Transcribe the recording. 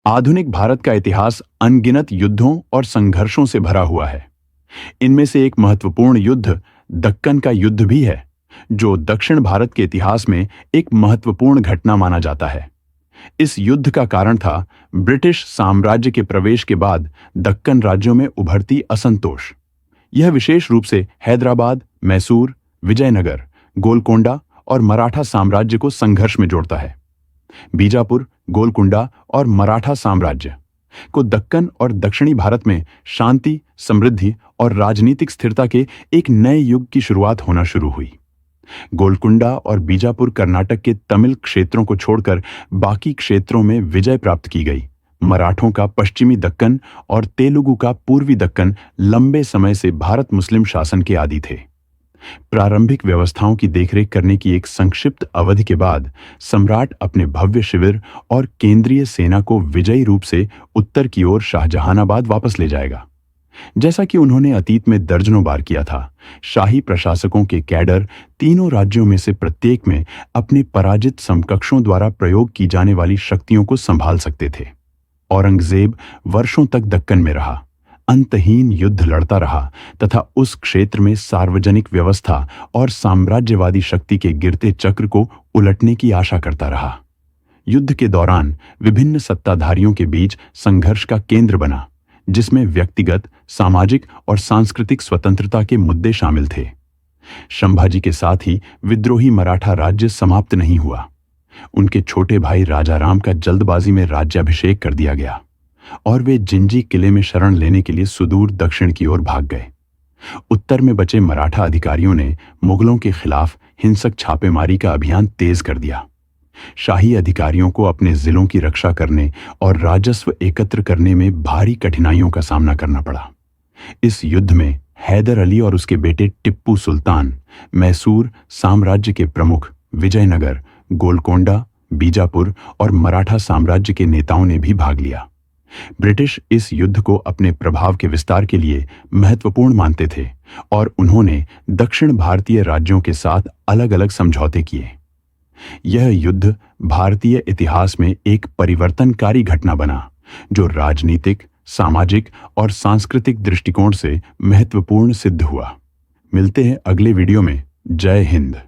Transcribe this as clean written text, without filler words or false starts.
आधुनिक भारत का इतिहास अनगिनत युद्धों और संघर्षों से भरा हुआ है। इनमें से एक महत्वपूर्ण युद्ध दक्कन का युद्ध भी है, जो दक्षिण भारत के इतिहास में एक महत्वपूर्ण घटना माना जाता है। इस युद्ध का कारण था ब्रिटिश साम्राज्य के प्रवेश के बाद दक्कन राज्यों में उभरती असंतोष। यह विशेष रूप से हैदराबाद, मैसूर, विजयनगर, गोलकोंडा और मराठा साम्राज्य को संघर्ष में जोड़ता है। बीजापुर, गोलकुंडा और मराठा साम्राज्य को दक्कन और दक्षिणी भारत में शांति, समृद्धि और राजनीतिक स्थिरता के एक नए युग की शुरुआत होना शुरू हुई। गोलकुंडा और बीजापुर कर्नाटक के तमिल क्षेत्रों को छोड़कर बाकी क्षेत्रों में विजय प्राप्त की गई। मराठों का पश्चिमी दक्कन और तेलुगु का पूर्वी दक्कन लंबे समय से भारत मुस्लिम शासन के आदी थे। प्रारंभिक व्यवस्थाओं की देखरेख करने की एक संक्षिप्त अवधि के बाद सम्राट अपने भव्य शिविर और केंद्रीय सेना को विजयी रूप से उत्तर की ओर शाहजहानाबाद वापस ले जाएगा। जैसा कि उन्होंने अतीत में दर्जनों बार किया था, शाही प्रशासकों के कैडर तीनों राज्यों में से प्रत्येक में अपने पराजित समकक्षों द्वारा प्रयोग की जाने वाली शक्तियों को संभाल सकते थे। औरंगजेब वर्षों तक दक्कन में रहा, अंतहीन युद्ध लड़ता रहा तथा उस क्षेत्र में सार्वजनिक व्यवस्था और साम्राज्यवादी शक्ति के गिरते चक्र को उलटने की आशा करता रहा। युद्ध के दौरान विभिन्न सत्ताधारियों के बीच संघर्ष का केंद्र बना, जिसमें व्यक्तिगत, सामाजिक और सांस्कृतिक स्वतंत्रता के मुद्दे शामिल थे। संभाजी के साथ ही विद्रोही मराठा राज्य समाप्त नहीं हुआ। उनके छोटे भाई राजाराम का जल्दबाजी में राज्याभिषेक कर दिया गया और वे जिंजी किले में शरण लेने के लिए सुदूर दक्षिण की ओर भाग गए। उत्तर में बचे मराठा अधिकारियों ने मुगलों के खिलाफ हिंसक छापेमारी का अभियान तेज कर दिया। शाही अधिकारियों को अपने जिलों की रक्षा करने और राजस्व एकत्र करने में भारी कठिनाइयों का सामना करना पड़ा। इस युद्ध में हैदर अली और उसके बेटे टिप्पू सुल्तान, मैसूर साम्राज्य के प्रमुख, विजयनगर, गोलकोंडा, बीजापुर और मराठा साम्राज्य के नेताओं ने भी भाग लिया। ब्रिटिश इस युद्ध को अपने प्रभाव के विस्तार के लिए महत्वपूर्ण मानते थे और उन्होंने दक्षिण भारतीय राज्यों के साथ अलग अलग समझौते किए। यह युद्ध भारतीय इतिहास में एक परिवर्तनकारी घटना बना, जो राजनीतिक, सामाजिक और सांस्कृतिक दृष्टिकोण से महत्वपूर्ण सिद्ध हुआ। मिलते हैं अगले वीडियो में। जय हिंद।